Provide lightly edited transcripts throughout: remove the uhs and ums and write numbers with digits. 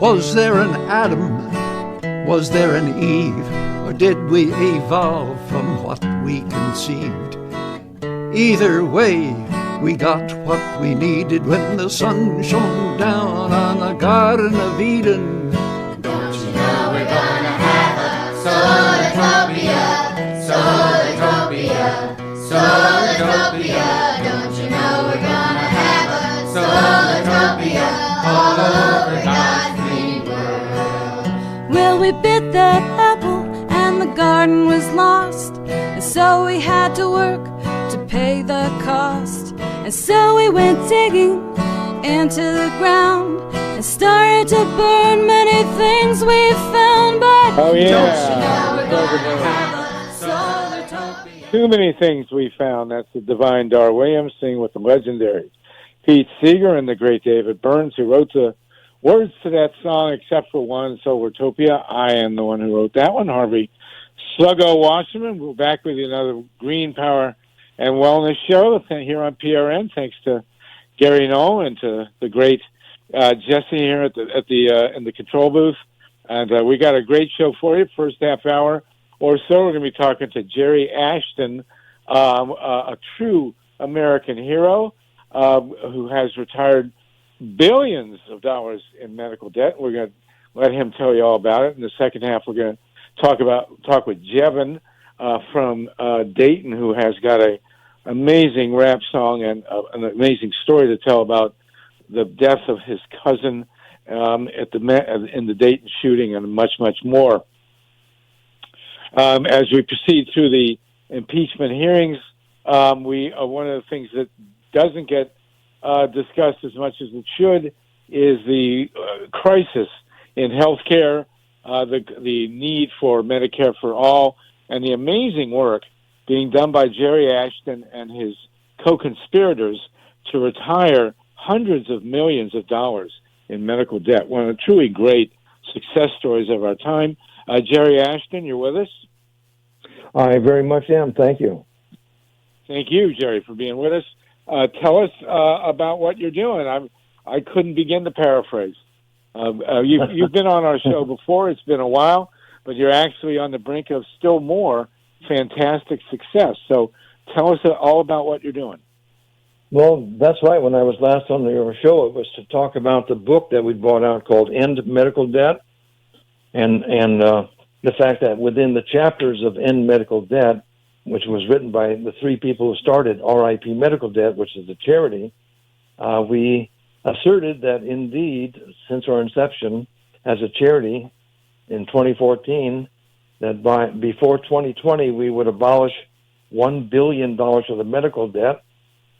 Was there an Adam? Was there an Eve? Or did we evolve from what we conceived? Either way, we got what we needed when the sun shone down on the Garden of Eden. Don't you know we're gonna have a Solartopia, Solartopia, Solartopia. Don't you know we're gonna have a Solartopia all over God's green world? Well, we bit that apple and the garden was lost, and so we had to work to pay the cost. And so we went digging into the ground and started to burn many things we found. But Oh, yeah. don't you know we're gonna have a Solartopia? Too many things we found. That's the divine Dar Williams singing with the legendary Pete Seeger and the great David Burns, who wrote the words to that song, except for one, Solartopia. I am the one who wrote that one, Harvey Sluggo Wasserman. We're back with another Green Power and Wellness show here on PRN, thanks to Gary Knoll and to the great Jesse here in the control booth. And we got a great show for you. First half hour or so, we're going to be talking to Jerry Ashton, a true American hero who has retired billions of dollars in medical debt. We're going to let him tell you all about it. In the second half, we're going to talk with Jevin from Dayton, who has got a amazing rap song and an amazing story to tell about the death of his cousin in the Dayton shooting, and much, much more. As we proceed through the impeachment hearings, one of the things that doesn't get discussed as much as it should is the crisis in healthcare, the need for Medicare for all, and the amazing work being done by Jerry Ashton and his co-conspirators to retire hundreds of millions of dollars in medical debt. One of the truly great success stories of our time. Jerry Ashton, you're with us? I very much am. Thank you. Thank you, Jerry, for being with us. Tell us about what you're doing. I couldn't begin to paraphrase. You've been on our show before. It's been a while, but you're actually on the brink of still more fantastic success. So tell us all about what you're doing. Well, that's right. When I was last on your show, it was to talk about the book that we brought out called End Medical Debt, and the fact that within the chapters of End Medical Debt, which was written by the three people who started RIP Medical Debt, which is a charity, we asserted that indeed, since our inception as a charity in 2014, that before 2020 we would abolish $1 billion of the medical debt,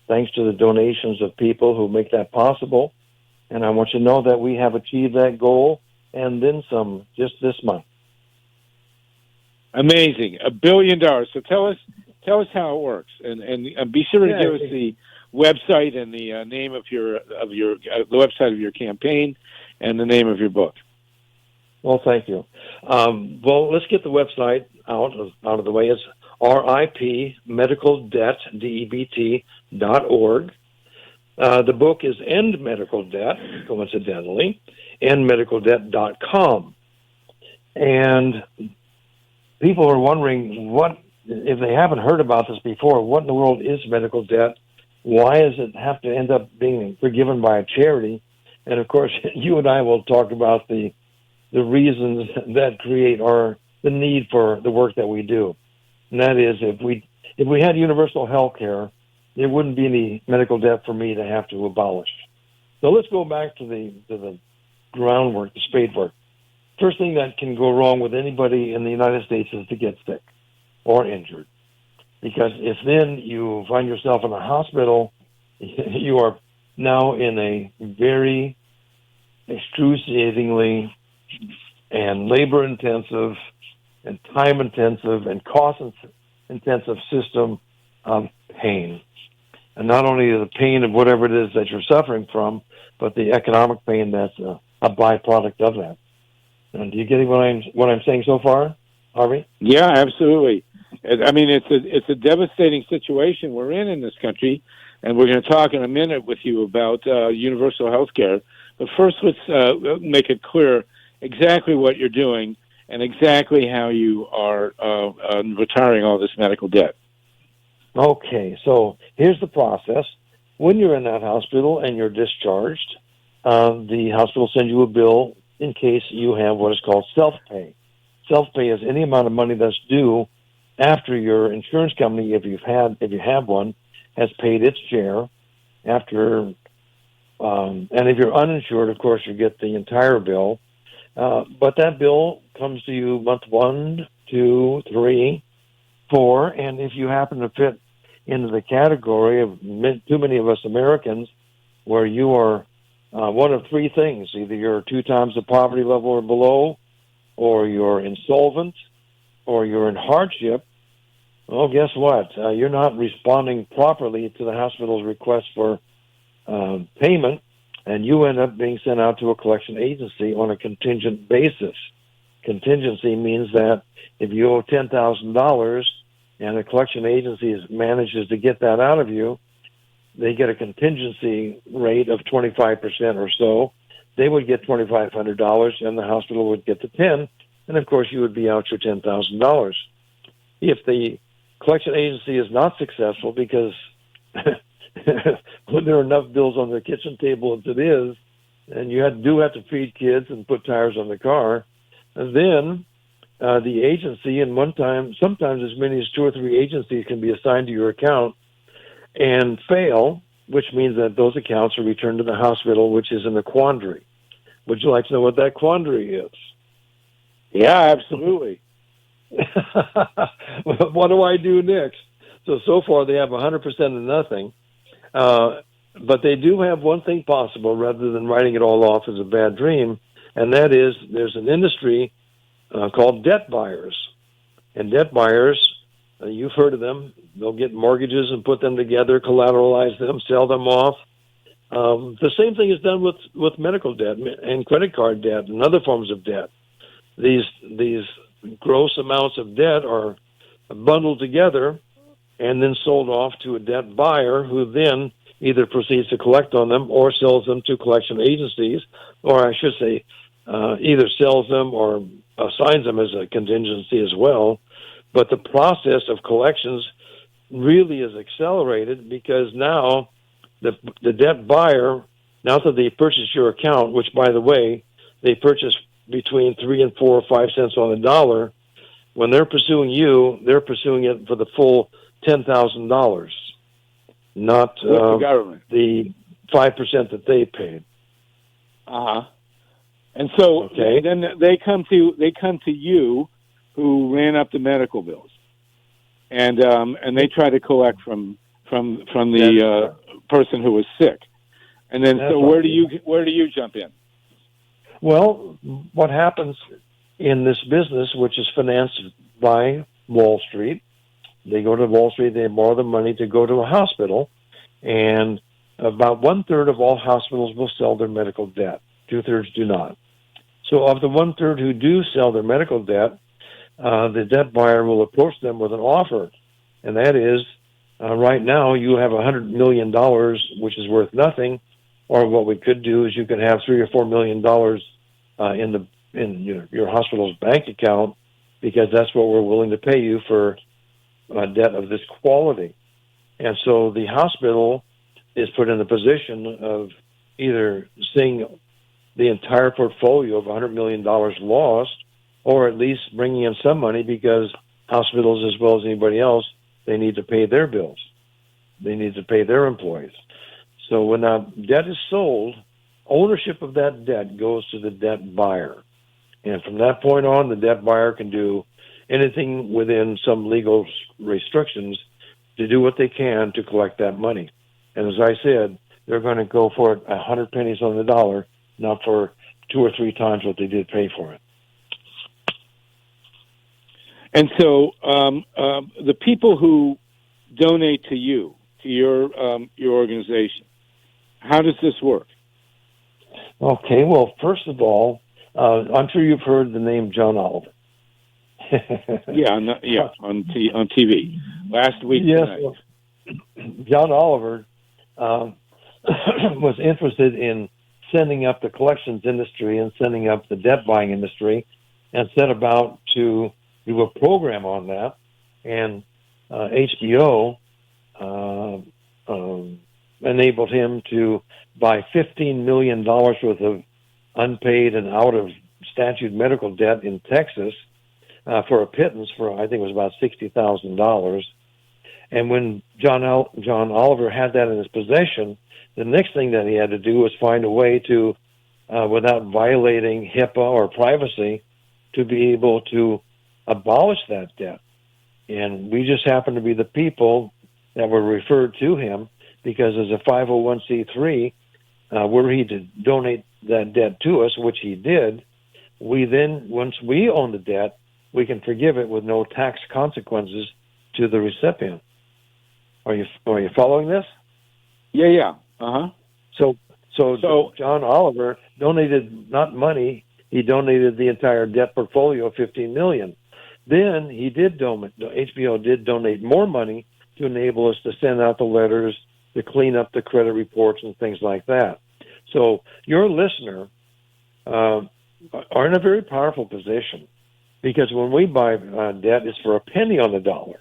thanks to the donations of people who make that possible. And I want you to know that we have achieved that goal and then some just this month. Amazing, $1 billion. So tell us how it works, and be sure to give us the website and the name of the website of your campaign and the name of your book. Well, thank you. Well, let's get the website out of the way. It's RIPmedicaldebt, DEBT.org. The book is End Medical Debt, coincidentally, endmedicaldebt.com. And people are wondering, what, if they haven't heard about this before, what in the world is medical debt? Why does it have to end up being forgiven by a charity? And, of course, you and I will talk about the reasons that create the need for the work that we do. And that is, if we had universal health care, there wouldn't be any medical debt for me to have to abolish. So let's go back to the groundwork, the spade work. First thing that can go wrong with anybody in the United States is to get sick or injured. Because if then you find yourself in a hospital, you are now in a very excruciatingly and labor-intensive and time-intensive and cost-intensive system of pain. And not only the pain of whatever it is that you're suffering from, but the economic pain that's a byproduct of that. And do you get what I'm saying so far, Harvey? Yeah, absolutely. I mean, it's a devastating situation we're in this country. and we're going to talk in a minute with you about universal health care. But first, let's make it clear exactly what you're doing and exactly how you are retiring all this medical debt. Okay, so here's the process. When you're in that hospital and you're discharged, the hospital sends you a bill in case you have what is called self-pay. Self-pay is any amount of money that's due after your insurance company, if you have one, has paid its share. And if you're uninsured, of course, you get the entire bill. But that bill comes to you month 1, 2, 3, 4, and if you happen to fit into the category of too many of us Americans, where you are one of three things: either you're 2 times the poverty level or below, or you're insolvent, or you're in hardship. Well, guess what? You're not responding properly to the hospital's request for payment, and you end up being sent out to a collection agency on a contingent basis. Contingency means that if you owe $10,000 and a collection agency manages to get that out of you, they get a contingency rate of 25% or so. They would get $2,500, and the hospital would get the $10,000, and of course you would be out your $10,000. If the collection agency is not successful, because when there are enough bills on the kitchen table as it is, and you do have to feed kids and put tires on the car, then the agency, and sometimes as many as 2 or 3 agencies can be assigned to your account and fail, which means that those accounts are returned to the hospital, which is in a quandary. Would you like to know what that quandary is? Yeah, absolutely. What do I do next? So far they have 100% of nothing. But they do have one thing possible rather than writing it all off as a bad dream, and that is there's an industry called debt buyers. And debt buyers, you've heard of them. They'll get mortgages and put them together, collateralize them, sell them off. The same thing is done with medical debt and credit card debt and other forms of debt. These gross amounts of debt are bundled together and then sold off to a debt buyer, who then either proceeds to collect on them or sells them to collection agencies, or I should say either sells them or assigns them as a contingency as well. But the process of collections really is accelerated because now the debt buyer, now that they purchase your account, which, by the way, they purchase between 3 and 4 or 5 cents on the dollar, when they're pursuing you, they're pursuing it for the full $10,000, not the government, the 5% that they paid. And so then they come to you, who ran up the medical bills, and they try to collect from the person who was sick. And then where do you jump in? Well, what happens in this business, which is financed by Wall Street, they go to Wall Street, they borrow the money to go to a hospital, and about 1/3 of all hospitals will sell their medical debt. 2/3 do not. So of the 1/3 who do sell their medical debt, the debt buyer will approach them with an offer, and that is, right now you have $100 million, which is worth nothing, or what we could do is you could have $3 or $4 million in your hospital's bank account, because that's what we're willing to pay you for a debt of this quality. And so the hospital is put in the position of either seeing the entire portfolio of $100 million lost, or at least bringing in some money, because hospitals, as well as anybody else, they need to pay their bills. They need to pay their employees. So when that debt is sold, ownership of that debt goes to the debt buyer. And from that point on, the debt buyer can do anything within some legal restrictions to do what they can to collect that money. And as I said, they're going to go for it 100 pennies on the dollar, not for 2 or 3 times what they did pay for it. And so the people who donate to you, to your organization, how does this work? Okay, well, first of all, I'm sure you've heard the name John Oliver. on TV last week. Yes, tonight. Well, John Oliver was interested in sending up the collections industry and sending up the debt buying industry, and set about to do a program on that. And HBO enabled him to buy $15 million worth of unpaid and out of statute medical debt in Texas for a pittance for, I think it was about $60,000. And when John Oliver had that in his possession, the next thing that he had to do was find a way to, without violating HIPAA or privacy, to be able to abolish that debt. And we just happened to be the people that were referred to him because as a 501c3, were he to donate that debt to us, which he did, we then, once we own the debt, we can forgive it with no tax consequences to the recipient. Are you following this? Yeah. Uh-huh. So John Oliver donated not money, he donated the entire debt portfolio of $15 million. Then he did HBO did donate more money to enable us to send out the letters, to clean up the credit reports and things like that. So your listener are in a very powerful position, because when we buy debt, it's for a penny on the dollar.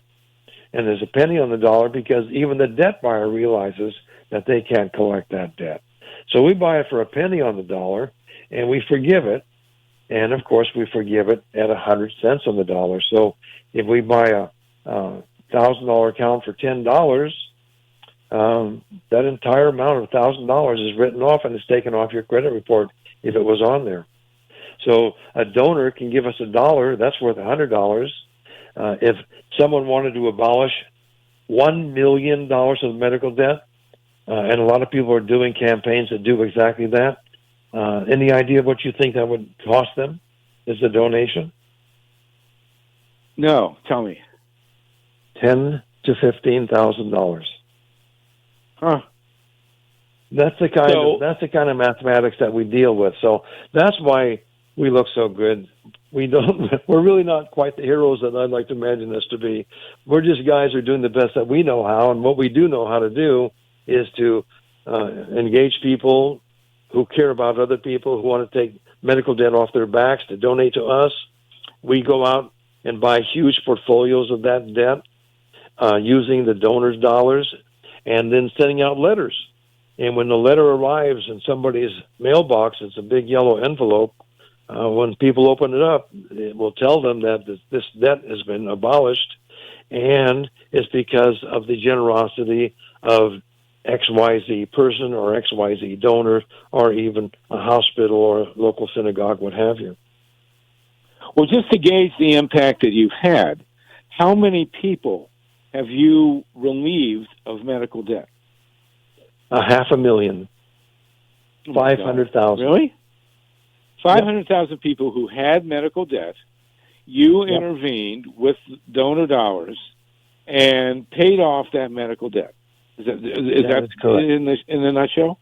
And there's a penny on the dollar because even the debt buyer realizes that they can't collect that debt. So we buy it for a penny on the dollar, and we forgive it. And, of course, we forgive it at 100 cents on the dollar. So if we buy a $1,000 account for $10, that entire amount of $1,000 is written off and is taken off your credit report if it was on there. So a donor can give us $1, that's worth $100. If someone wanted to abolish $1 million of medical debt, and a lot of people are doing campaigns that do exactly that, any idea of what you think that would cost them as a donation? No, tell me. $10,000 to $15,000. Huh. That's the kind of mathematics that we deal with. So that's why we look so good. We're really not quite the heroes that I'd like to imagine us to be. We're just guys who are doing the best that we know how, and what we do know how to do is to engage people who care about other people, who want to take medical debt off their backs, to donate to us. We go out and buy huge portfolios of that debt using the donors' dollars, and then sending out letters. And when the letter arrives in somebody's mailbox, it's a big yellow envelope. When people open it up, it will tell them that this debt has been abolished, and it's because of the generosity of XYZ person or XYZ donor, or even a hospital or a local synagogue, what have you. Well, just to gauge the impact that you've had, how many people have you relieved of medical debt? 500,000. 500,000. Really? 500,000 people who had medical debt. You intervened with donor dollars and paid off that medical debt. Is that in the nutshell?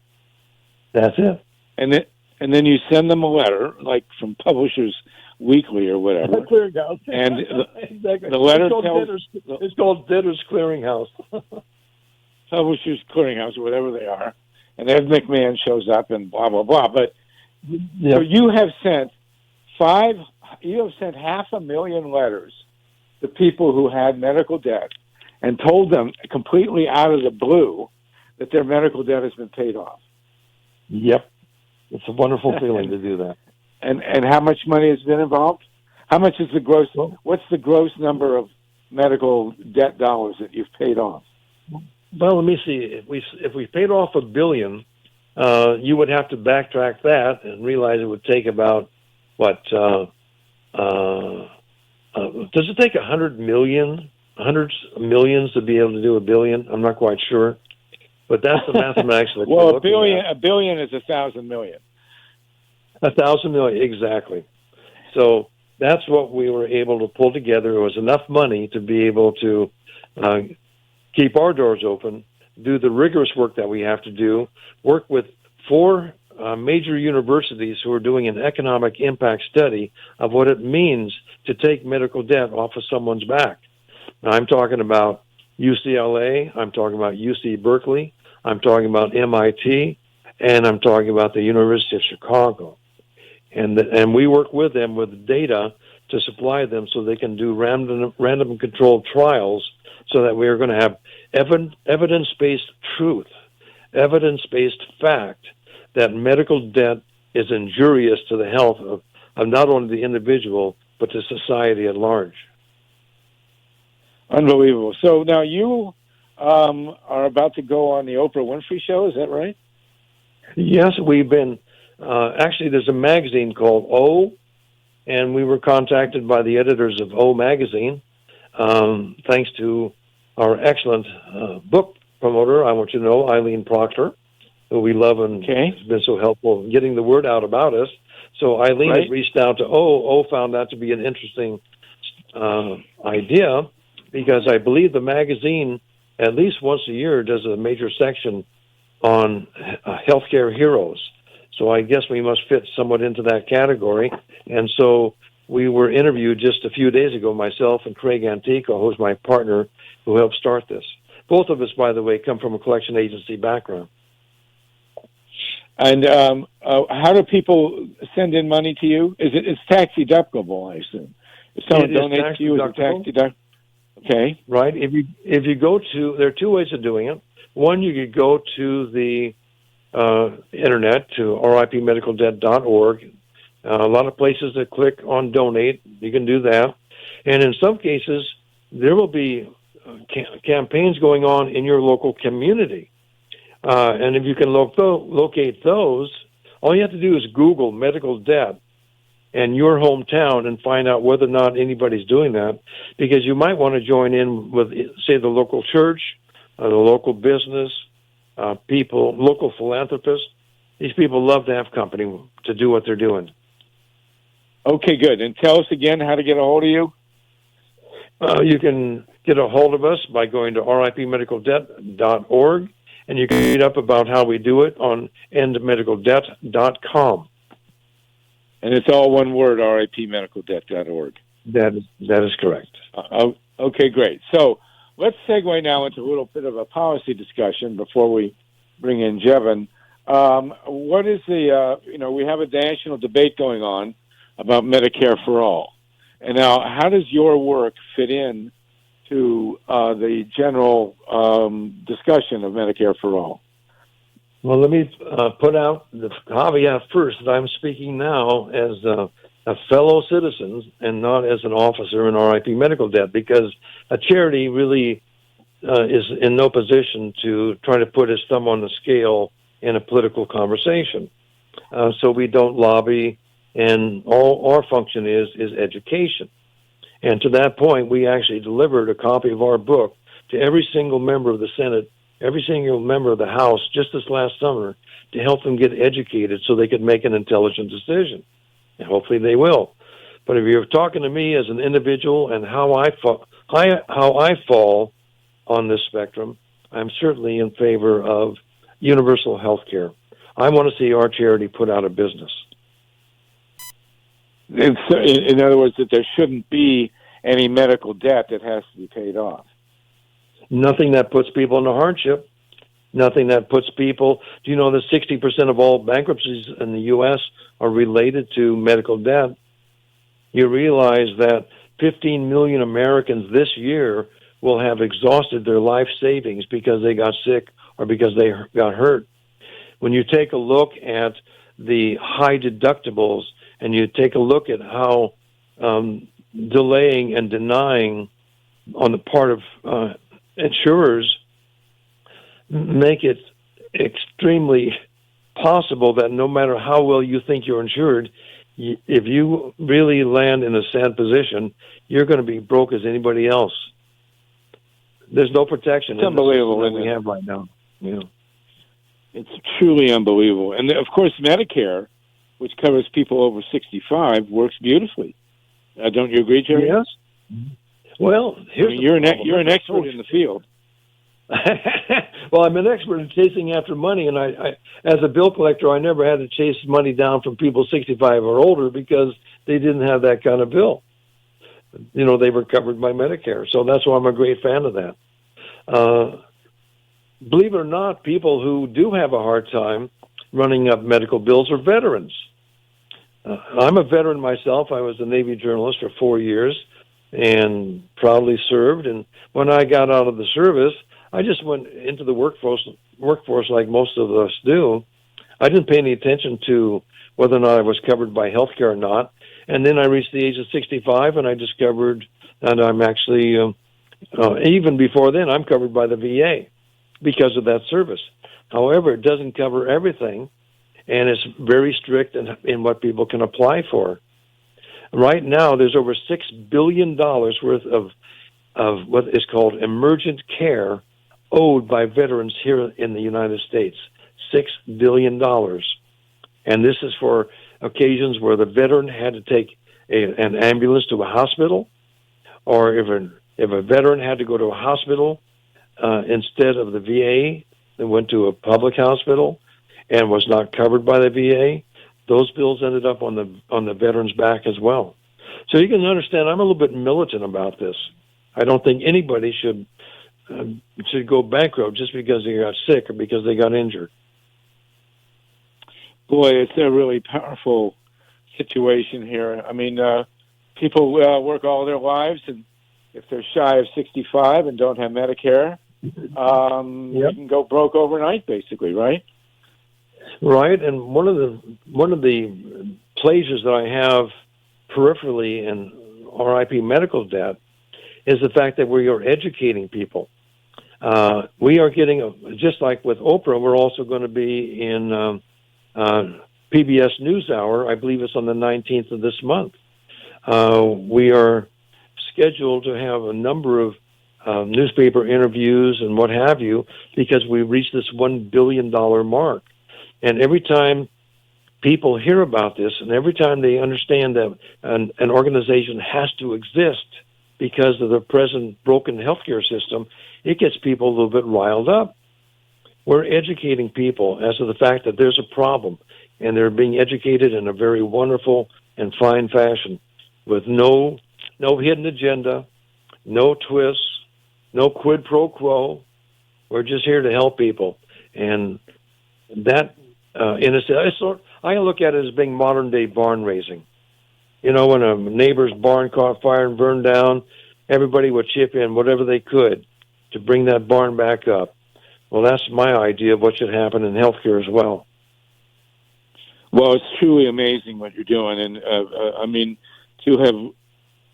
That's it. And then you send them a letter, like from Publishers Weekly or whatever. Clearinghouse. And exactly. The letter it's called Debtors Clearinghouse. Publishers Clearinghouse, or whatever they are. And Ed McMahon shows up and blah, blah, blah. But so you have sent 500,000 letters to people who had medical debt and told them completely out of the blue that their medical debt has been paid off. Yep. It's a wonderful feeling to do that. And how much money has been involved? How much is the gross? What's the gross number of medical debt dollars that you've paid off? Well, let me see. If we paid off $1 billion, you would have to backtrack that and realize it would take about does it take 100 million, hundreds of millions to be able to do $1 billion? I'm not quite sure, but that's the mathematics. That well, $1 billion is 1,000 million. 1,000 million, exactly. So that's what we were able to pull together. It was enough money to be able to keep our doors open, do the rigorous work that we have to do, work with 4 major universities who are doing an economic impact study of what it means to take medical debt off of someone's back. Now, I'm talking about UCLA, I'm talking about UC Berkeley, I'm talking about MIT, and I'm talking about the University of Chicago. And we work with them with data to supply them so they can do random controlled trials so that we are going to have evidence-based truth, evidence-based fact that medical debt is injurious to the health of not only the individual, but to society at large. Unbelievable. So now you are about to go on the Oprah Winfrey Show, is that right? Yes, we've been, actually there's a magazine called O, and we were contacted by the editors of O magazine, thanks to our excellent book promoter, I want you to know, Eileen Proctor, who we love and has been so helpful in getting the word out about us. So Eileen had reached out to O. O found that to be an interesting idea, because I believe the magazine, at least once a year, does a major section on healthcare heroes. So I guess we must fit somewhat into that category. And so we were interviewed just a few days ago, myself and Craig Antico, who's my partner, who helped start this. Both of us, by the way, come from a collection agency background. And how do people send in money to you? It's tax deductible, I assume. If someone donates to you, is it tax deductible? Okay. Right. If you go to, there are two ways of doing it. One, you could go to the internet, to ripmedicaldebt.org. A lot of places that click on donate, you can do that. And in some cases, there will be campaigns going on in your local community. And if you can locate those, all you have to do is Google medical debt and your hometown and find out whether or not anybody's doing that, because you might want to join in with, say, the local church, the local business, people, local philanthropists. These people love to have company to do what they're doing. Okay, good. And tell us again how to get a hold of you. You can get a hold of us by going to ripmedicaldebt.org, and you can read up about how we do it on endmedicaldebt.com. And it's all one word, ripmedicaldebt.org. That is correct. Okay, great. So let's segue now into a little bit of a policy discussion before we bring in Jevin. What is the, we have a national debate going on about Medicare for All. And now, how does your work fit in to the general discussion of Medicare for All? Well, let me put out the caveat first that I'm speaking now as a fellow citizen and not as an officer in RIP Medical Debt, because a charity really is in no position to try to put his thumb on the scale in a political conversation. So we don't lobby, and all our function is education. And to that point, we actually delivered a copy of our book to every single member of the Senate, every single member of the House just this last summer, to help them get educated so they could make an intelligent decision. And hopefully they will. But if you're talking to me as an individual and how I fall on this spectrum, I'm certainly in favor of universal health care. I want to see our charity put out of business. In other words, that there shouldn't be any medical debt that has to be paid off. Nothing that puts people in a hardship. Nothing that puts people... Do you know that 60% of all bankruptcies in the U.S. are related to medical debt? You realize that 15 million Americans this year will have exhausted their life savings because they got sick or because they got hurt. When you take a look at the high deductibles and you take a look at how delaying and denying on the part of insurers make it extremely possible that no matter how well you think you're insured, if you really land in a sad position, you're going to be broke as anybody else. There's no protection. It's unbelievable that we have right now. Yeah. It's truly unbelievable. And of course, Medicare, which covers people over 65, works beautifully. Don't you agree, Jerry? Yes. Well, you're an expert in the field. Well, I'm an expert in chasing after money, and I, as a bill collector, I never had to chase money down from people 65 or older because they didn't have that kind of bill. They were covered by Medicare, so that's why I'm a great fan of that. believe it or not, people who do have a hard time running up medical bills are veterans. I'm a veteran myself. I was a Navy journalist for 4 years and proudly served. And when I got out of the service, I just went into the workforce like most of us do. I didn't pay any attention to whether or not I was covered by health care or not. And then I reached the age of 65, and I discovered that I'm actually, even before then, I'm covered by the VA because of that service. However, it doesn't cover everything, and it's very strict in what people can apply for. Right now, there's over $6 billion worth of what is called emergent care owed by veterans here in the United States. $6 billion. And this is for occasions where the veteran had to take an ambulance to a hospital, or if a veteran had to go to a hospital instead of the VA, they went to a public hospital and was not covered by the VA, those bills ended up on the veteran's back as well. So you can understand I'm a little bit militant about this. I don't think anybody should go bankrupt just because they got sick or because they got injured. Boy, it's a really powerful situation here. I mean, people work all their lives, and if they're shy of 65 and don't have Medicare, you can go broke overnight, basically, right? Right, and one of the pleasures that I have peripherally in RIP medical debt is the fact that we are educating people. We are getting, just like with Oprah, we're also going to be in PBS NewsHour. I believe it's on the 19th of this month. We are scheduled to have a number of newspaper interviews and what have you, because we reached this $1 billion mark. And every time people hear about this, and every time they understand that an organization has to exist because of the present broken healthcare system, it gets people a little bit riled up. We're educating people as to the fact that there's a problem, and they're being educated in a very wonderful and fine fashion with no hidden agenda, no twists, no quid pro quo. We're just here to help people. And that, I look at it as being modern-day barn raising. You know, when a neighbor's barn caught fire and burned down, everybody would chip in whatever they could to bring that barn back up. Well, that's my idea of what should happen in healthcare as well. Well, it's truly amazing what you're doing. And, I mean, to have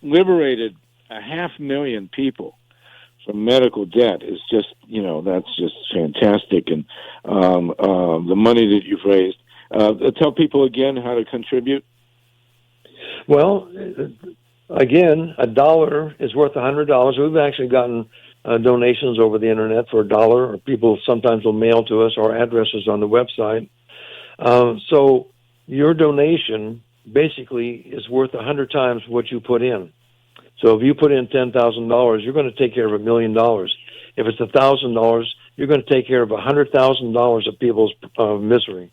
liberated 500,000 people from medical debt is just, that's just fantastic. And the money that you've raised. Tell people again how to contribute. Well, again, $1 is worth $100. We've actually gotten donations over the internet for $1, or people sometimes will mail to us. Our address is on the website. So your donation basically is worth 100 times what you put in. So if you put in $10,000, you're going to take care of $1 million. If it's $1,000, you're going to take care of $100,000 of people's misery.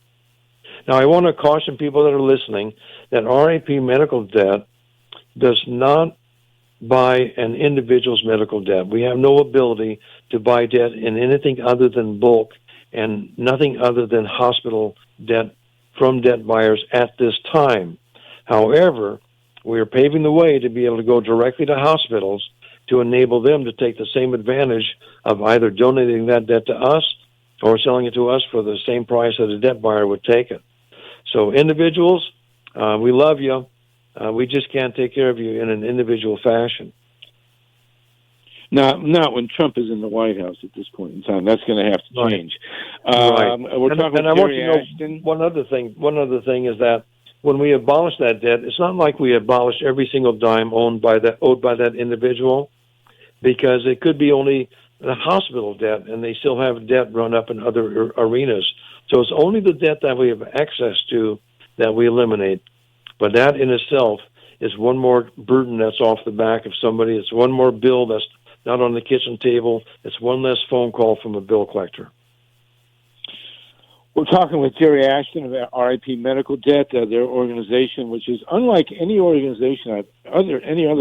Now, I want to caution people that are listening that RIP medical debt does not buy an individual's medical debt. We have no ability to buy debt in anything other than bulk and nothing other than hospital debt from debt buyers at this time. However, we are paving the way to be able to go directly to hospitals to enable them to take the same advantage of either donating that debt to us or selling it to us for the same price that a debt buyer would take it. So individuals, we love you. We just can't take care of you in an individual fashion. Not when Trump is in the White House at this point in time. That's going to have to change. Right. We're talking about Jerry Ashton. One other thing is that when we abolish that debt, it's not like we abolish every single dime owed by that individual, because it could be only the hospital debt, and they still have debt run up in other arenas. So it's only the debt that we have access to that we eliminate. But that in itself is one more burden that's off the back of somebody. It's one more bill that's not on the kitchen table. It's one less phone call from a bill collector. We're talking with Jerry Ashton about RIP Medical Debt, their organization, which is unlike any other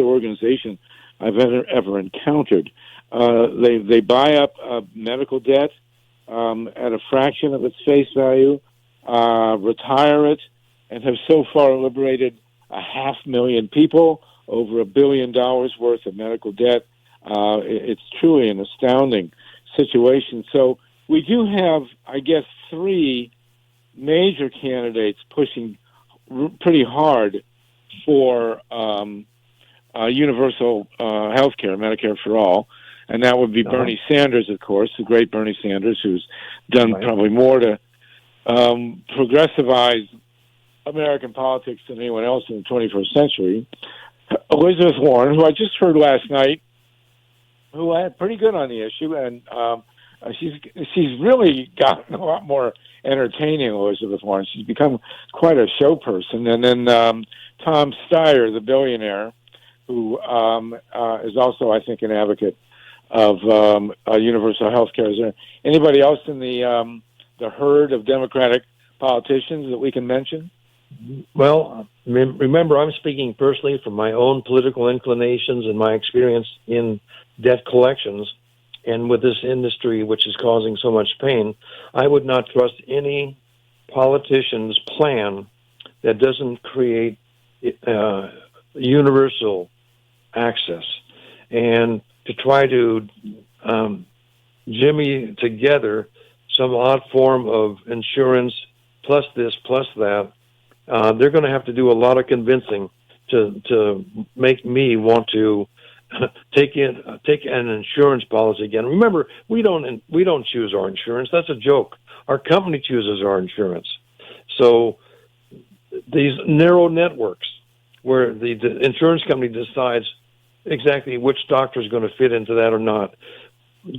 organization I've ever encountered. They buy up medical debt, at a fraction of its face value, retire it, and have so far liberated 500,000 people, over $1 billion worth of medical debt. It's truly an astounding situation. So we do have, I guess, three major candidates pushing pretty hard for universal health care, Medicare for all. And that would be Bernie Sanders, of course, the great Bernie Sanders, who's done probably more to progressivize American politics than anyone else in the 21st century. Elizabeth Warren, who I just heard last night, who had pretty good on the issue, and she's really gotten a lot more entertaining, Elizabeth Warren. She's become quite a show person. And then Tom Steyer, the billionaire, who is also, I think, an advocate of universal health care. Is there anybody else in the herd of Democratic politicians that we can mention? Well, remember, I'm speaking personally from my own political inclinations and my experience in debt collections. And with this industry, which is causing so much pain, I would not trust any politician's plan that doesn't create universal access. And to try to jimmy together some odd form of insurance, plus this, plus that, they're going to have to do a lot of convincing to make me want to take an insurance policy again. Remember, we don't choose our insurance. That's a joke. Our company chooses our insurance. So these narrow networks where the insurance company decides exactly which doctor is going to fit into that or not,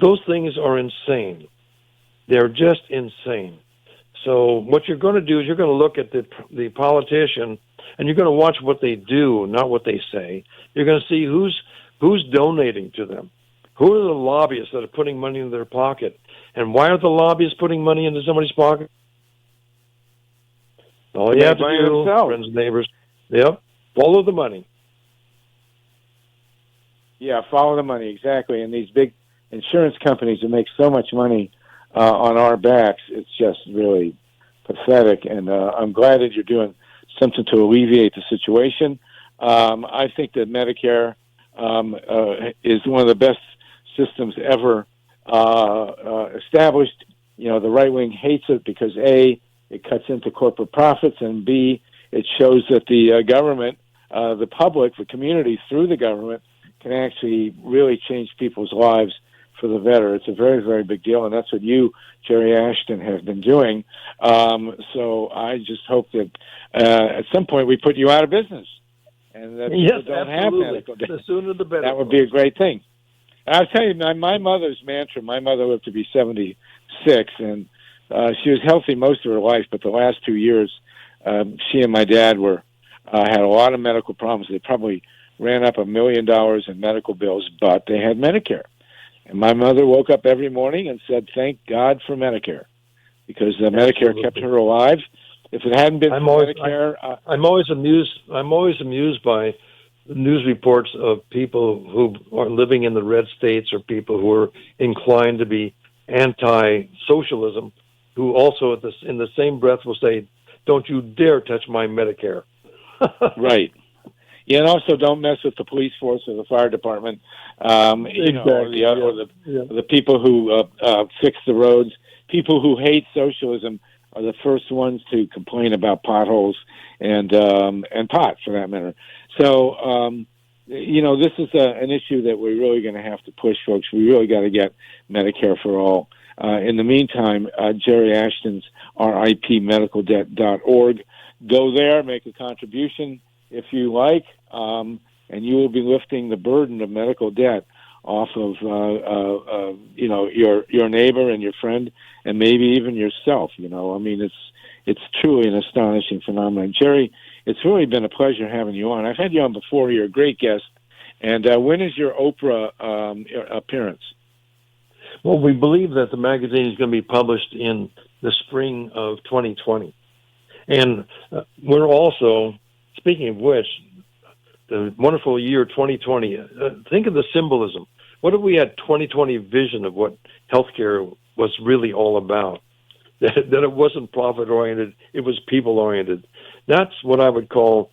those things are insane. They're just insane. So what you're going to do is you're going to look at the politician, and you're going to watch what they do, not what they say. You're going to see who's donating to them. Who are the lobbyists that are putting money in their pocket? And why are the lobbyists putting money into somebody's pocket? All you have to do, friends and neighbors, follow the money. Yeah, follow the money, exactly. And these big insurance companies that make so much money on our backs, it's just really pathetic. And I'm glad that you're doing something to alleviate the situation. I think that Medicare is one of the best systems ever established. You know, the right wing hates it because A, it cuts into corporate profits, and B, it shows that the government, the public, the community through the government can actually really change people's lives for the better. It's a very, very big deal, and that's what you, Jerry Ashton, have been doing. So I just hope that at some point we put you out of business, and that people don't have medical debt. The sooner the better. That would be a great thing. I'll tell you, my mother's mantra, my mother lived to be 76, and she was healthy most of her life, but the last 2 years, she and my dad had a lot of medical problems. They probably ran up $1 million in medical bills, but they had Medicare. And my mother woke up every morning and said, thank God for Medicare, because Medicare kept her alive. If it hadn't been for Medicare... I'm always amused by the news reports of people who are living in the red states or people who are inclined to be anti-socialism, who also in the same breath will say, don't you dare touch my Medicare. Right. Yeah, and also don't mess with the police force or the fire department, exactly. or the people who fix the roads. People who hate socialism are the first ones to complain about potholes and pot, for that matter. So, this is an issue that we're really going to have to push, folks. We really got to get Medicare for all. In the meantime, Jerry Ashton's RIPmedicaldebt.org. Go there, make a contribution if you like, and you will be lifting the burden of medical debt off of your neighbor and your friend, and maybe even yourself. It's truly an astonishing phenomenon. Jerry, it's really been a pleasure having you on. I've had you on before. You're a great guest. And when is your Oprah appearance? Well, we believe that the magazine is going to be published in the spring of 2020. And we're also, speaking of which, the wonderful year 2020, think of the symbolism. What if we had 2020 vision of what healthcare was really all about. That it wasn't profit-oriented, it was people-oriented. That's what I would call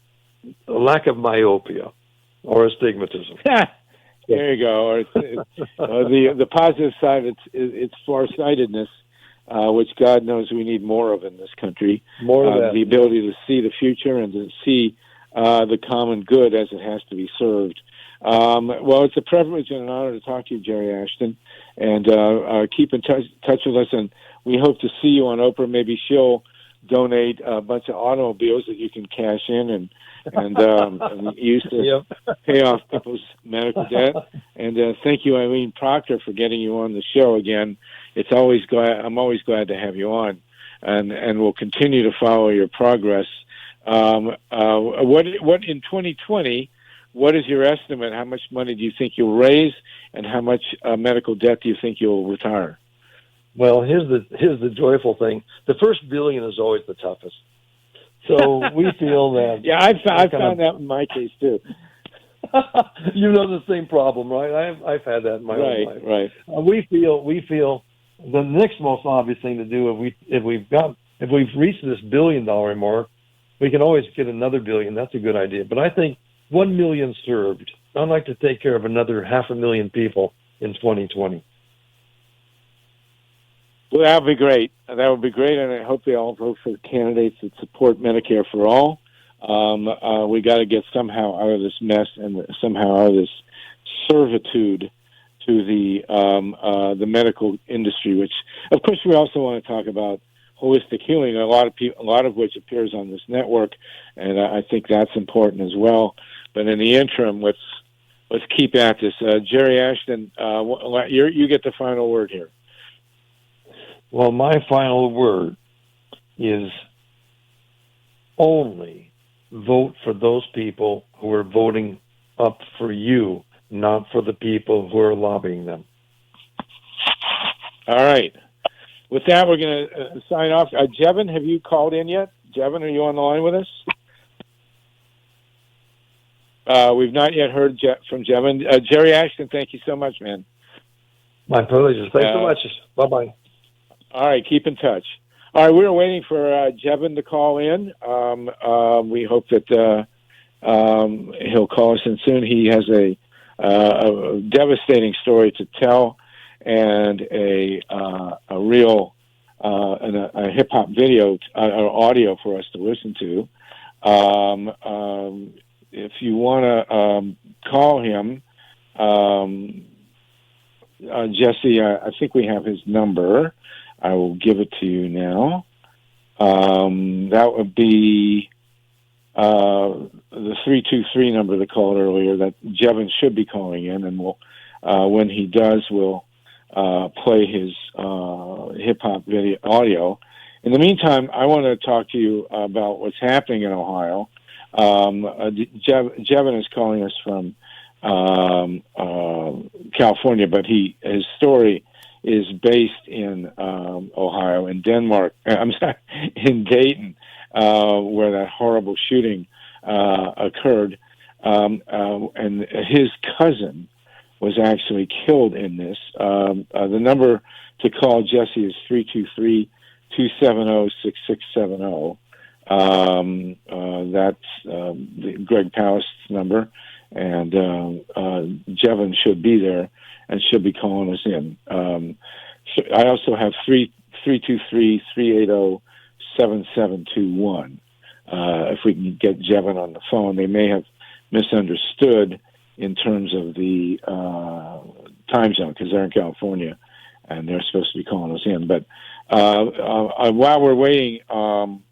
a lack of myopia or astigmatism. There you go. Or the positive side, it's farsightedness, which God knows we need more of in this country. More of that. The ability to see the future and to see the common good as it has to be served. Well, it's a privilege and an honor to talk to you, Jerry Ashton, and keep in touch with us. And we hope to see you on Oprah. Maybe she'll donate a bunch of automobiles that you can cash in and use to pay off people's medical debt. And thank you, Eileen Proctor, for getting you on the show again. I'm always glad to have you on, and we'll continue to follow your progress. What in 2020? What is your estimate? How much money do you think you'll raise, and how much medical debt do you think you'll retire? Well, here's the joyful thing. The first billion is always the toughest. So we feel that. Yeah, I found that in my case too. You know the same problem, right? I've had that in my own life. Right. We feel the next most obvious thing to do if we've reached this $1 billion mark, we can always get another billion. That's a good idea. But I think 1 million served. I'd like to take care of another 500,000 people in 2020. Well, that would be great. That would be great, and I hope they all vote for candidates that support Medicare for all. We got to get somehow out of this mess and somehow out of this servitude to the medical industry. Which, of course, we also want to talk about holistic healing. A lot of which appears on this network, and I think that's important as well. But in the interim, let's keep at this. Jerry Ashton, you get the final word here. Well, my final word is only vote for those people who are voting up for you, not for the people who are lobbying them. All right. With that, we're going to sign off. Jevin, have you called in yet? Jevin, are you on the line with us? We've not yet heard from Jevin. Jerry Ashton, thank you so much, man. My pleasure. Thanks so much. Bye-bye. All right, keep in touch. All right, we're waiting for Jevin to call in. We hope that he'll call us in soon. He has a devastating story to tell and a real a hip hop video or audio for us to listen to. If you want to call him, Jesse, I think we have his number. I will give it to you now. That would be the 323 number that called earlier that Jevin should be calling in, and we'll when he does, we'll play his hip-hop video audio. In the meantime, I want to talk to you about what's happening in Ohio. Jevin is calling us from California, but his story is based in Ohio, in Denmark. I'm sorry, in Dayton, where that horrible shooting occurred, and his cousin was actually killed in this. The number to call Jesse is 323-270-6670. That's Greg Palast's number, and Jevin should be there and should be calling us in. I also have 323-380-7721. If we can get Jevin on the phone, they may have misunderstood in terms of the time zone because they're in California and they're supposed to be calling us in. But while we're waiting on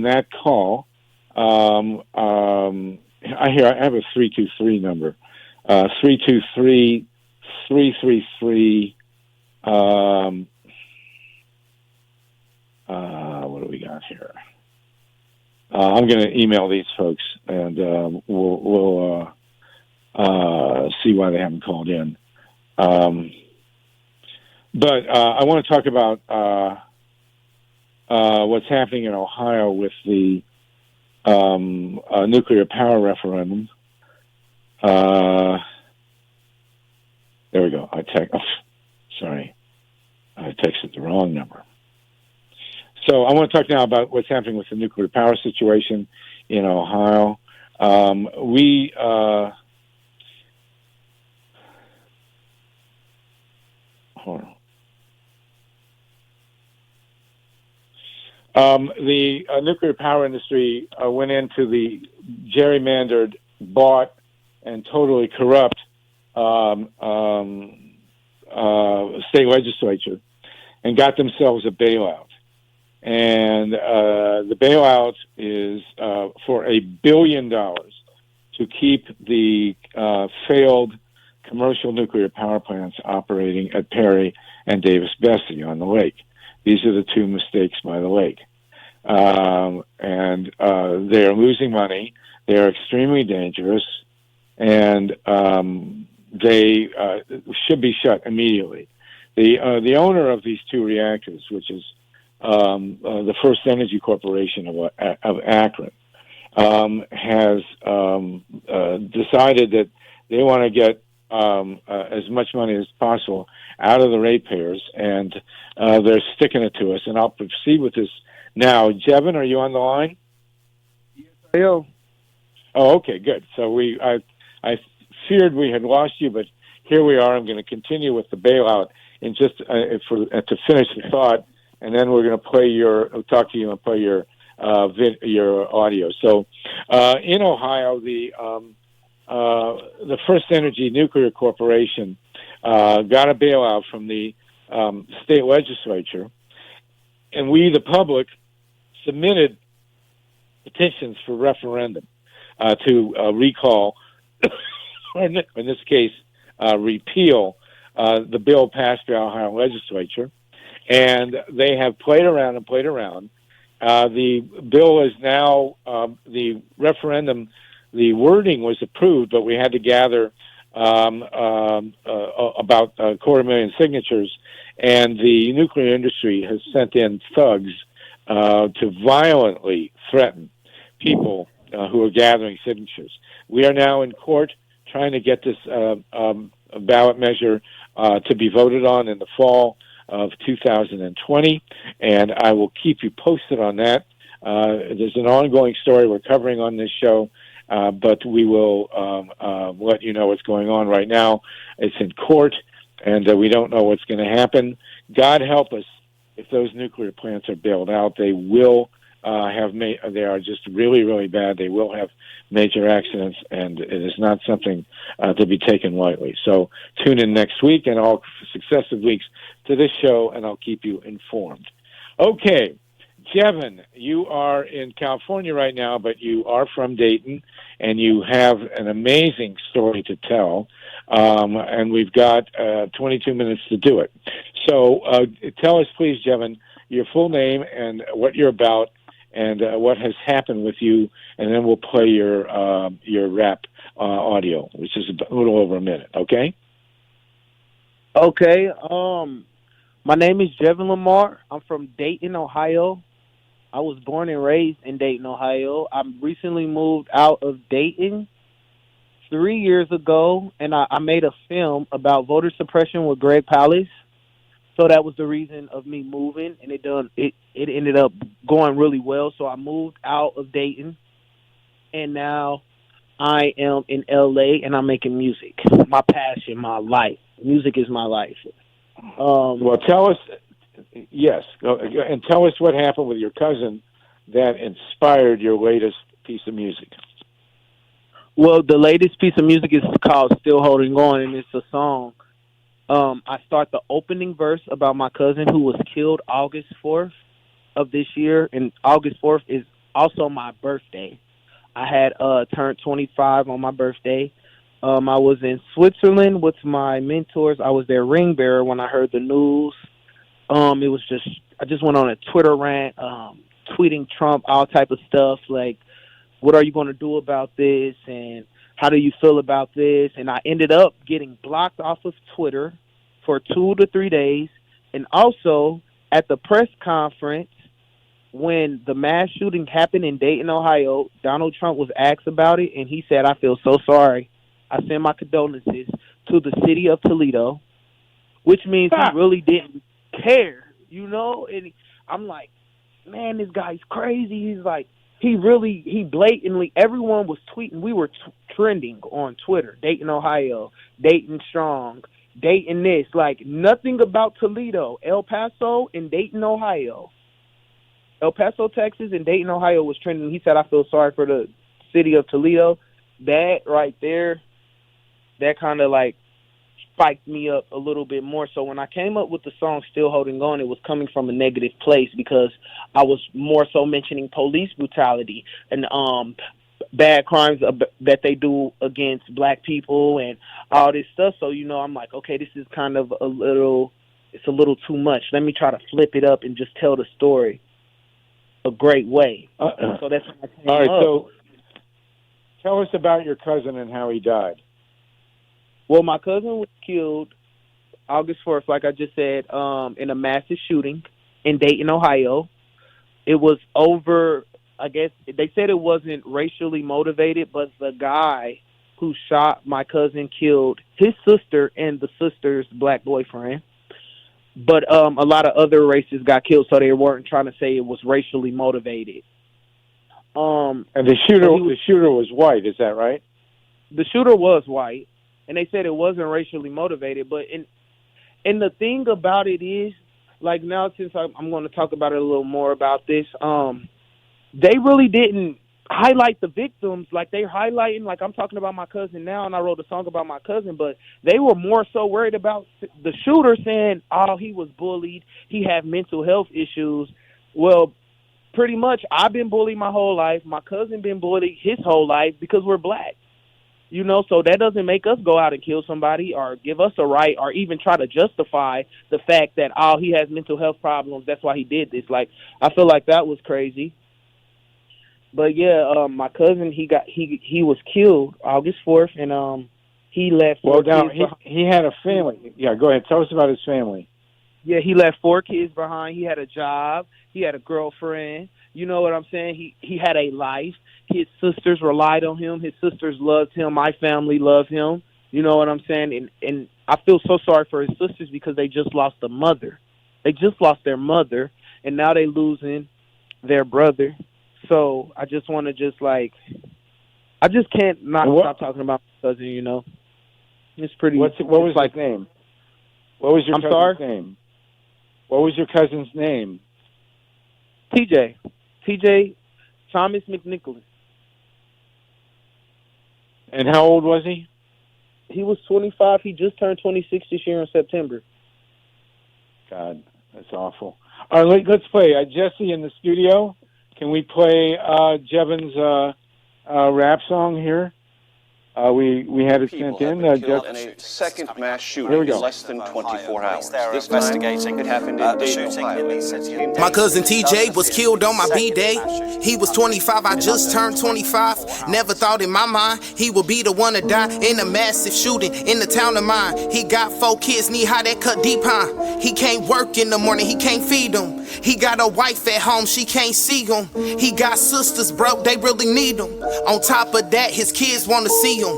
that call, I have a 323 number. 323-333. What do we got here? I'm going to email these folks, and we'll see why they haven't called in. But I want to talk about what's happening in Ohio with the nuclear power referendum. There we go. Sorry. I texted the wrong number. So I want to talk now about what's happening with the nuclear power situation in Ohio. Hold on. The nuclear power industry went into the gerrymandered, bought, and totally corrupt state legislature and got themselves a bailout. And the bailout is for $1 billion to keep the failed commercial nuclear power plants operating at Perry and Davis-Besse on the lake. These are the two mistakes by the lake. And they are losing money. They are extremely dangerous, and they should be shut immediately. The owner of these two reactors, which is the First Energy Corporation of Akron, has decided that they want to get as much money as possible out of the ratepayers, and they're sticking it to us. And I'll proceed with this now. Jevin, are you on the line? Yes, I am. Oh, okay, good. So I feared we had lost you, but here we are. I'm going to continue with the bailout in just to finish the thought, and then we're going to talk to you and play your audio. So in Ohio, the First Energy Nuclear Corporation got a bailout from the state legislature, and we, the public, submitted petitions for referendum to recall, in this case, repeal the bill passed by the Ohio legislature. And they have played around and played around. The bill is now, the referendum, the wording was approved, but we had to gather about 250,000 signatures, and the nuclear industry has sent in thugs to violently threaten people who are gathering signatures. We are now in court trying to get this ballot measure to be voted on in the fall of 2020, and I will keep you posted on that. There's an ongoing story we're covering on this show, but we will let you know what's going on right now. It's in court, and we don't know what's going to happen. God help us if those nuclear plants are bailed out. They will they are just really, really bad. They will have major accidents, and it is not something to be taken lightly. So tune in next week and all successive weeks to this show, and I'll keep you informed. Okay, Jevin, you are in California right now, but you are from Dayton, and you have an amazing story to tell, and we've got 22 minutes to do it. So tell us, please, Jevin, your full name and what you're about, and what has happened with you, and then we'll play your rap audio, which is a little over a minute, okay? Okay. My name is Jevin Lamar. I'm from Dayton, Ohio. I was born and raised in Dayton, Ohio. I recently moved out of Dayton 3 years ago, and I made a film about voter suppression with Greg Palast. So that was the reason of me moving, and it ended up going really well. So I moved out of Dayton, and now I am in L.A., and I'm making music. My passion, my life. Music is my life. Well, tell us, yes, and tell us what happened with your cousin that inspired your latest piece of music. Well, the latest piece of music is called Still Holding On, and it's a song. I start the opening verse about my cousin who was killed August 4th of this year, and August 4th is also my birthday. I had turned 25 on my birthday. I was in Switzerland with my mentors. I was their ring bearer when I heard the news. I just went on a Twitter rant, tweeting Trump, all type of stuff, like, what are you going to do about this, and how do you feel about this? And I ended up getting blocked off of Twitter for 2 to 3 days. And also, at the press conference, when the mass shooting happened in Dayton, Ohio, Donald Trump was asked about it, and he said, I feel so sorry. I send my condolences to the city of Toledo, which means he really didn't care, you know? And I'm like, man, this guy's crazy. He's like, he blatantly, everyone was tweeting. We were trending on Twitter. Dayton, Ohio, Dayton strong, Dayton this. Like, nothing about Toledo. El Paso and Dayton, Ohio. El Paso, Texas, and Dayton, Ohio was trending. He said, I feel sorry for the city of Toledo. That right there, that kind of like spiked me up a little bit more. So when I came up with the song Still Holding On, it was coming from a negative place because I was more so mentioning police brutality and bad crimes that they do against black people and all this stuff. So, you know, I'm like, okay, this is kind of it's a little too much. Let me try to flip it up and just tell the story a great way. So that's when I came all right, up. so tell us about your cousin and how he died. Well, my cousin was killed August 4th, like I just said, in a massive shooting in Dayton, Ohio. It was over, I guess, they said it wasn't racially motivated, but the guy who shot my cousin killed his sister and the sister's black boyfriend. But a lot of other races got killed, so they weren't trying to say it was racially motivated. And the shooter was white, is that right? The shooter was white. And they said it wasn't racially motivated, but and the thing about it is, like now since I'm going to talk about it a little more about this, they really didn't highlight the victims like they're highlighting. Like I'm talking about my cousin now, and I wrote a song about my cousin, but they were more so worried about the shooter saying, "Oh, he was bullied. He had mental health issues." Well, pretty much, I've been bullied my whole life. My cousin been bullied his whole life because we're black. You know, so that doesn't make us go out and kill somebody or give us a right or even try to justify the fact that, oh, he has mental health problems. That's why he did this. Like, I feel like that was crazy. But, yeah, my cousin, he was killed August 4th, and he left four kids behind. He had a family. Yeah, go ahead. Tell us about his family. Yeah, he left 4 kids behind. He had a job. He had a girlfriend. You know what I'm saying? He had a life. His sisters relied on him. His sisters loved him. My family loved him. You know what I'm saying? And I feel so sorry for his sisters because they just lost a mother. They just lost their mother, and now they losing their brother. So I just want to I just can't not stop talking about my cousin, you know. It's pretty. What was his name? What was your cousin's name? What was your cousin's name? TJ Thomas McNicholas. And how old was he? He was 25. He just turned 26 this year in September. God, that's awful. All right, let's play. Jesse in the studio. Can we play Jevin's rap song here? We had it sent in. In a second mass shooting in less than 24 hours. This investigating. It happened in Dayton, Ohio. My cousin TJ was killed on my B-day. He was 25, I just turned 25. Never thought in my mind he would be the one to die in a massive shooting in the town of mine. He got 4 kids, need how that cut deep, huh? He can't work in the morning, he can't feed them. He got a wife at home, she can't see him. He got sisters, bro, they really need him. On top of that, his kids wanna see him.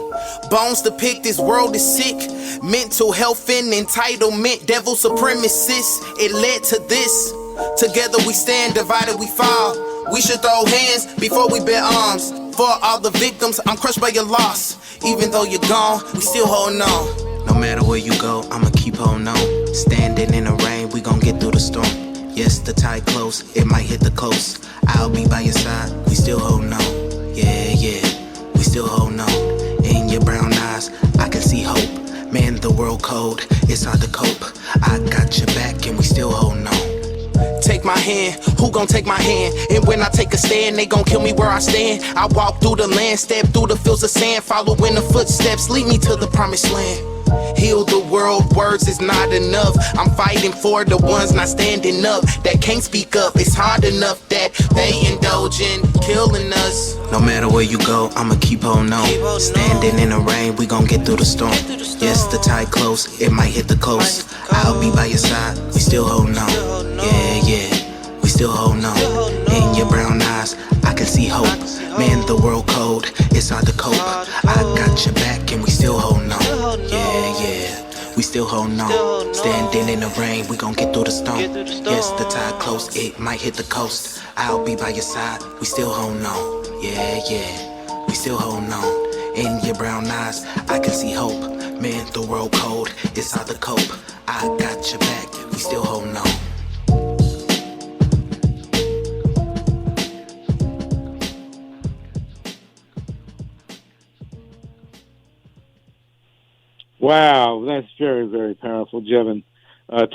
Bones depict this world is sick. Mental health and entitlement, devil supremacists. It led to this. Together we stand, divided we fall. We should throw hands before we bear arms. For all the victims, I'm crushed by your loss. Even though you're gone, we still holding on. No matter where you go, I'ma keep holding on. Standing in the rain, we gon' get through the storm. Yes, the tide close, it might hit the coast. I'll be by your side, we still holding on. Yeah, we still holding on. In your brown eyes, I can see hope. Man, the world cold, it's hard to cope. I got your back and we still holding on. Take my hand, who gon' take my hand? And when I take a stand, they gon' kill me where I stand. I walk through the land, step through the fields of sand, following the footsteps, lead me to the promised land. Heal the world, words is not enough. I'm fighting for the ones not standing up, that can't speak up. It's hard enough that they indulge in killing us. No matter where you go, I'ma keep holding on. Standing in the rain, we gon' get through the storm. Yes, the tide close, it might hit the coast. I'll be by your side, we still holding on. Yeah, we still holding on. In your brown eyes, I can see hope. Man, the world cold, it's hard to cope. I got your back and we still holding on. Yeah, we still holding on. Standing in the rain, we gon' get through the storm. Yes, the tide close, it might hit the coast. I'll be by your side, we still holding on. Yeah, yeah, we still holding on. In your brown eyes, I can see hope. Man, the world cold, it's hard to cope. I got your back, we still holding on. Wow, that's very, very powerful, Jevin.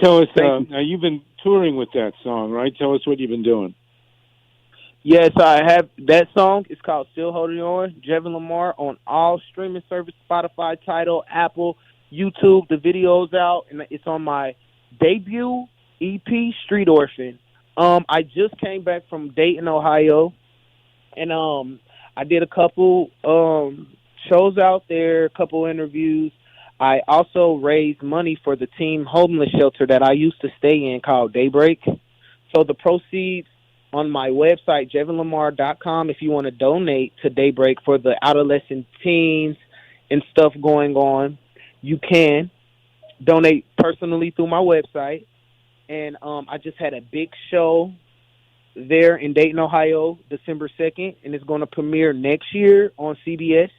Tell us, now you've been touring with that song, right? Tell us what you've been doing. Yes, I have. That song is called Still Holding On, Jevin Lamar, on all streaming services, Spotify, Tidal, Apple, YouTube. The video's out, and it's on my debut EP, Street Orphan. I just came back from Dayton, Ohio, and I did a couple shows out there, a couple interviews. I also raised money for the teen homeless shelter that I used to stay in called Daybreak. So the proceeds on my website, JevinLamar.com, if you want to donate to Daybreak for the adolescent teens and stuff going on, you can donate personally through my website. And I just had a big show there in Dayton, Ohio, December 2nd, and it's going to premiere next year on CBS.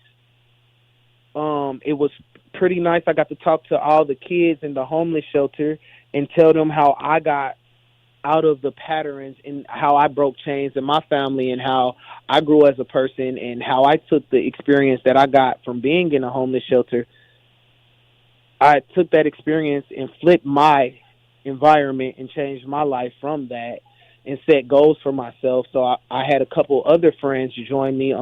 It was pretty nice. I got to talk to all the kids in the homeless shelter and tell them how I got out of the patterns and how I broke chains in my family and how I grew as a person and how I took the experience that I got from being in a homeless shelter. I took that experience and flipped my environment and changed my life from that and set goals for myself. So I had a couple other friends join me,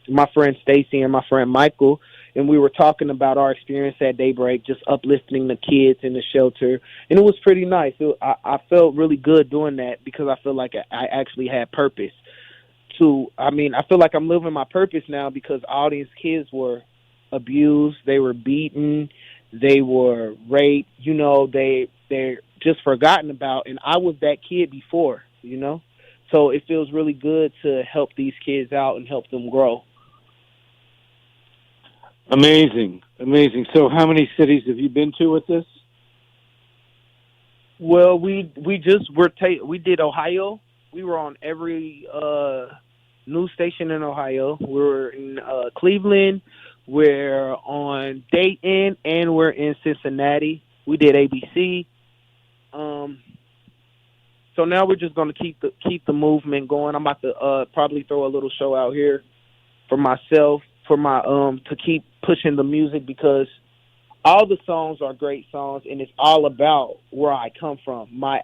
my friend Stacy and my friend Michael, and we were talking about our experience at Daybreak, just uplifting the kids in the shelter. And it was pretty nice. I felt really good doing that because I feel like I actually had purpose. I feel like I'm living my purpose now because all these kids were abused. They were beaten. They were raped. They're just forgotten about. And I was that kid before, So it feels really good to help these kids out and help them grow. Amazing. So how many cities have you been to with this? Well, we did Ohio. We were on every news station in Ohio. We were in Cleveland. We're on Dayton, and we're in Cincinnati. We did ABC. So now we're just going to keep the movement going. I'm about to probably throw a little show out here for myself, to keep pushing the music because all the songs are great songs and it's all about where I come from. My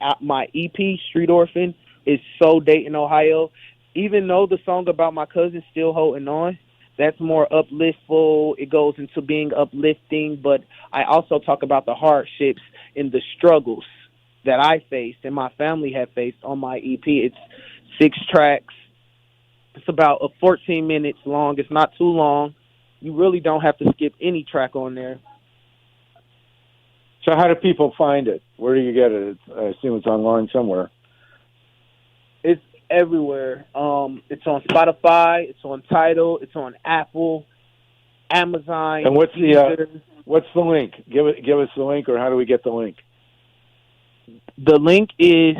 EP, Street Orphan, is so Dayton, Ohio. Even though the song about my cousin, Still Holding On, that's more upliftful. It goes into being uplifting, but I also talk about the hardships and the struggles that I faced and my family have faced on my EP. It's 6 tracks. It's about 14 minutes long. It's not too long. You really don't have to skip any track on there. So how do people find it? Where do you get it? I assume it's online somewhere. It's everywhere. It's on Spotify. It's on Tidal. It's on Apple, Amazon. And what's the link? Give us the link, or how do we get the link? The link is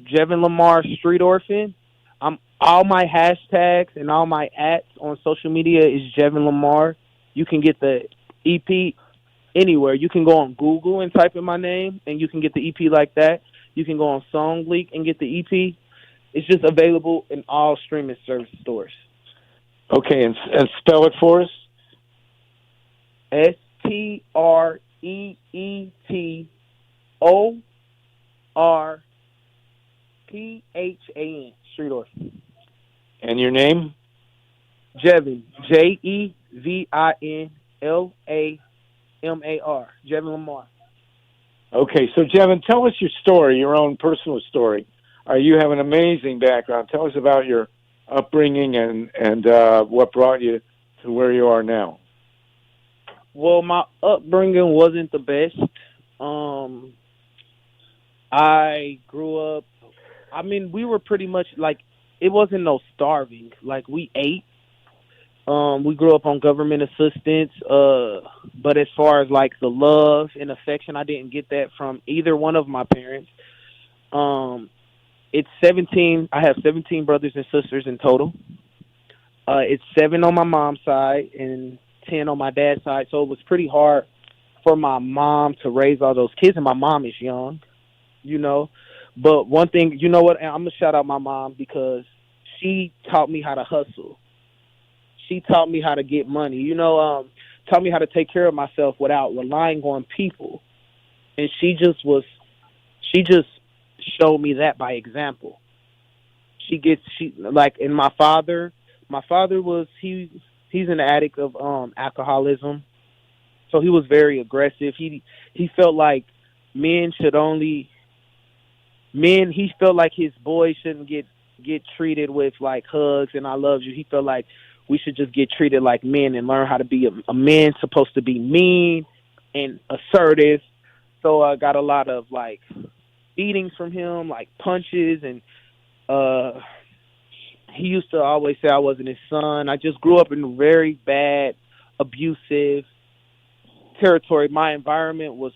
Jevin Lamar Street Orphan. All my hashtags and all my @s on social media is Jevin Lamar. You can get the EP anywhere. You can go on Google and type in my name, and you can get the EP like that. You can go on SongLeak and get the EP. It's just available in all streaming service stores. Okay, and spell it for us. StreetOrphan, Street Orphan. And your name? Jevin, JevinLamar, Jevin Lamar. Okay, so Jevin, tell us your story, your own personal story. You have an amazing background. Tell us about your upbringing and what brought you to where you are now. Well, my upbringing wasn't the best. I grew up, we were pretty much like, it wasn't no starving. Like, we ate. We grew up on government assistance, but as far as like the love and affection, I didn't get that from either one of my parents. It's 17. I have 17 brothers and sisters in total. It's 7 on my mom's side and 10 on my dad's side. So it was pretty hard for my mom to raise all those kids, and my mom is young, you know. But one thing, you know what, I'm going to shout out my mom because she taught me how to hustle. She taught me how to get money, you know, taught me how to take care of myself without relying on people. And she just showed me that by example. And my father was, he's an addict of alcoholism. So he was very aggressive. He felt like he felt like his boys shouldn't get treated with like hugs and I love you. He felt like we should just get treated like men and learn how to be a man supposed to be mean and assertive. So I got a lot of like beatings from him, like punches, and he used to always say I wasn't his son. I just grew up in a very bad, abusive territory. My environment was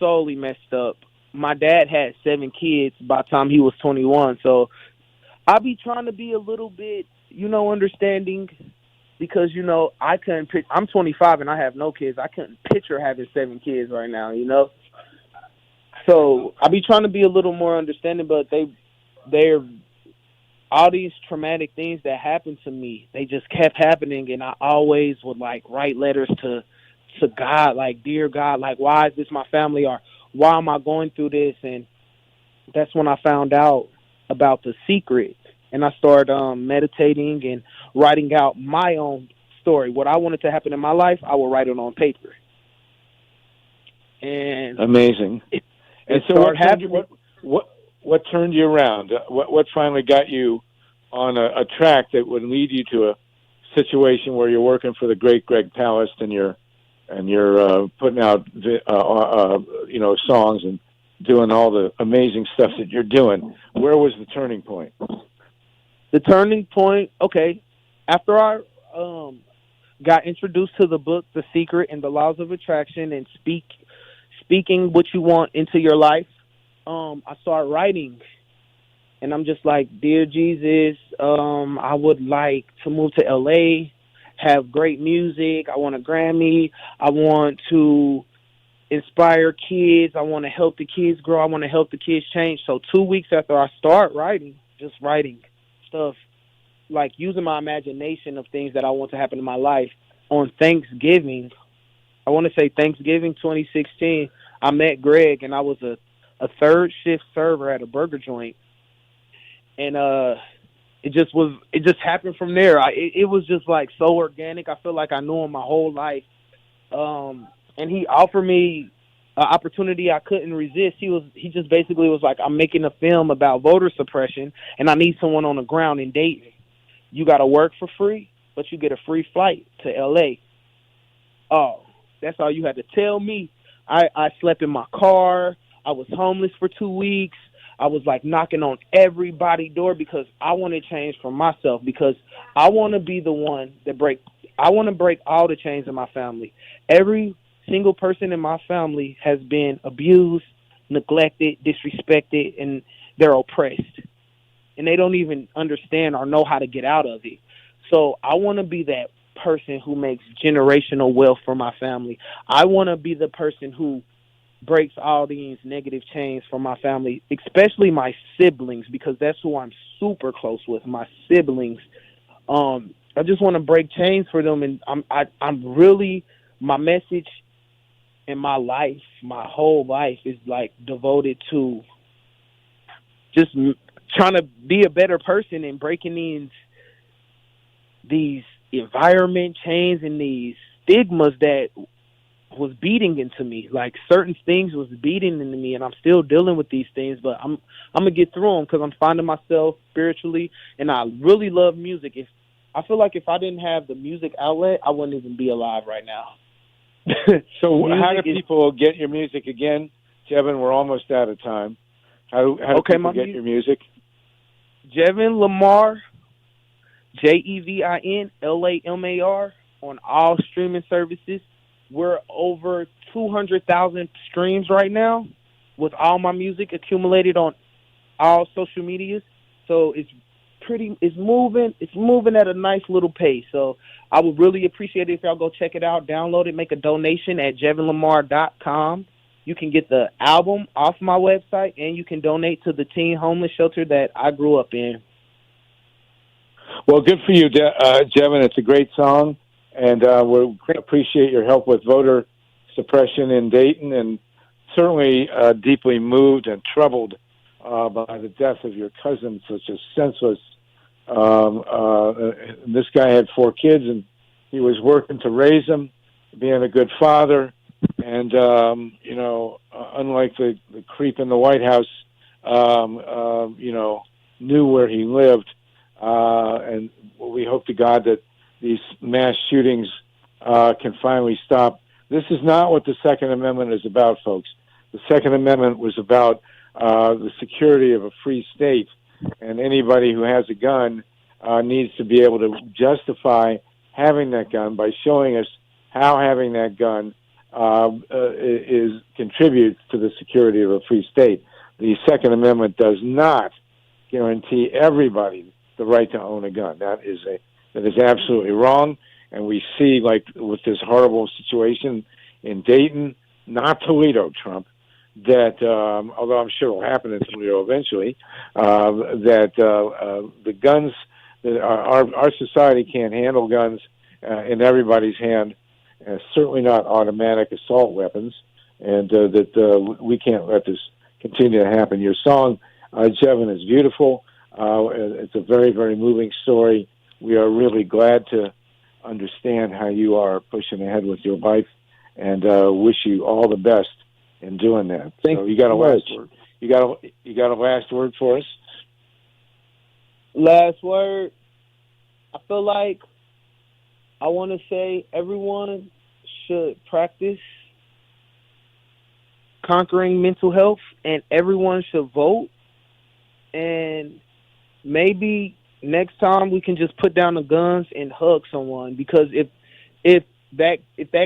solely messed up. My dad had 7 kids by the time he was 21, so I be trying to be a little bit, you know, understanding because, you know, I'm 25 and I have no kids. I couldn't picture having 7 kids right now, you know. So I be trying to be a little more understanding, but they're all these traumatic things that happened to me, they just kept happening, and I always would like write letters to God, like, dear God, like, why is this my family, or why am I going through this? And that's when I found out about The Secret, and I started meditating and writing out my own story. What I wanted to happen in my life, I will write it on paper. And amazing. And so what turned you around? What finally got you on a track that would lead you to a situation where you're working for the great Greg Palast and you're putting out songs and doing all the amazing stuff that you're doing? Where was the turning point? The turning point, okay, after I got introduced to the book The Secret and the Laws of Attraction and speaking what you want into your life, I started writing, and I'm just like, dear Jesus, I would like to move to LA, have great music, I want a Grammy, I want to inspire kids, I want to help the kids grow, I want to help the kids change. So 2 weeks after I start writing, just writing stuff, like using my imagination of things that I want to happen in my life, on Thanksgiving, I want to say Thanksgiving 2016, I met Greg, and I was a third shift server at a burger joint, and it just happened from there. It was just like so organic. I feel like I knew him my whole life, and he offered me an opportunity I couldn't resist. He just basically was like, I'm making a film about voter suppression, and I need someone on the ground in Dayton. You got to work for free, but you get a free flight to LA. Oh, that's all you had to tell me. I slept in my car. I was homeless for 2 weeks. I was like knocking on everybody's door because I want to change for myself, because I want to be the one that I want to break all the chains in my family. Every single person in my family has been abused, neglected, disrespected, and they're oppressed. And they don't even understand or know how to get out of it. So I want to be that person who makes generational wealth for my family. I want to be the person who breaks all these negative chains for my family, especially my siblings, because that's who I'm super close with, my siblings. I just want to break chains for them, and I'm really, my message in my life, my whole life is like devoted to just trying to be a better person and breaking these environment chains and these stigmas that was beating into me. Like certain things was beating into me, and I'm still dealing with these things, but I'm gonna get through them because I'm finding myself spiritually, and I really love music. I feel like if I didn't have the music outlet, I wouldn't even be alive right now. So how do people get your music again? Jevin, we're almost out of time. How do people get your music? Jevin Lamar, Jevin Lamar on all streaming services. We're over 200,000 streams right now with all my music accumulated on all social medias. So it's moving at a nice little pace. So I would really appreciate it if y'all go check it out, download it, make a donation at JevinLamar.com. You can get the album off my website, and you can donate to the teen homeless shelter that I grew up in. Well, good for you, Jevin. It's a great song, and we appreciate your help with voter suppression in Dayton, and certainly deeply moved and troubled by the death of your cousin, such a senseless. This guy had 4 kids, and he was working to raise them, being a good father, and unlike the creep in the White House, knew where he lived, and we hope to God that these mass shootings can finally stop. This is not what the Second Amendment is about, folks. The Second Amendment was about the security of a free state, and anybody who has a gun needs to be able to justify having that gun by showing us how having that gun contributes to the security of a free state. The Second Amendment does not guarantee everybody the right to own a gun. That is absolutely wrong, and we see, like with this horrible situation in Dayton, not Toledo, Trump, that although I'm sure it will happen in Toledo eventually, that the guns, that our society can't handle guns in everybody's hand, certainly not automatic assault weapons, and that we can't let this continue to happen. Your song, Jevin, is beautiful. It's a very, very moving story. We are really glad to understand how you are pushing ahead with your life, and wish you all the best in doing that. So you got a last word. You got a last word for us? Last word. I feel like I want to say everyone should practice conquering mental health, and everyone should vote. And maybe next time we can just put down the guns and hug someone, because if that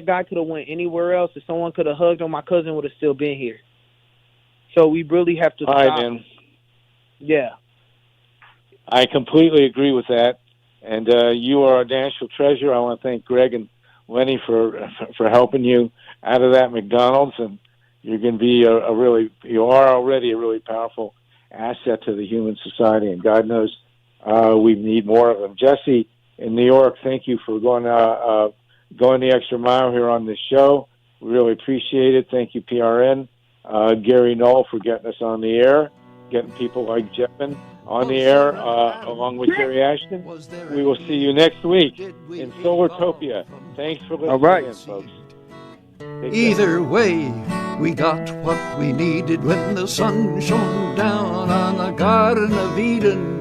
guy could have went anywhere else, if someone could have hugged him, my cousin would have still been here. So we really have to stop. Hi, man. Yeah. I completely agree with that. And you are a national treasure. I want to thank Greg and Lenny for helping you out of that McDonald's, and you're going to be you are already a really powerful asset to the human society, and God knows we need more of them. Jesse in New York, thank you for going the extra mile here on this show. We really appreciate it. Thank you, PRN. Gary Knoll for getting us on the air, getting people like Jevin on the air, along with Jerry Ashton. We will see you next week in Solartopia. Thanks for listening in, folks. Either way, we got what we needed when the sun shone down on the Garden of Eden.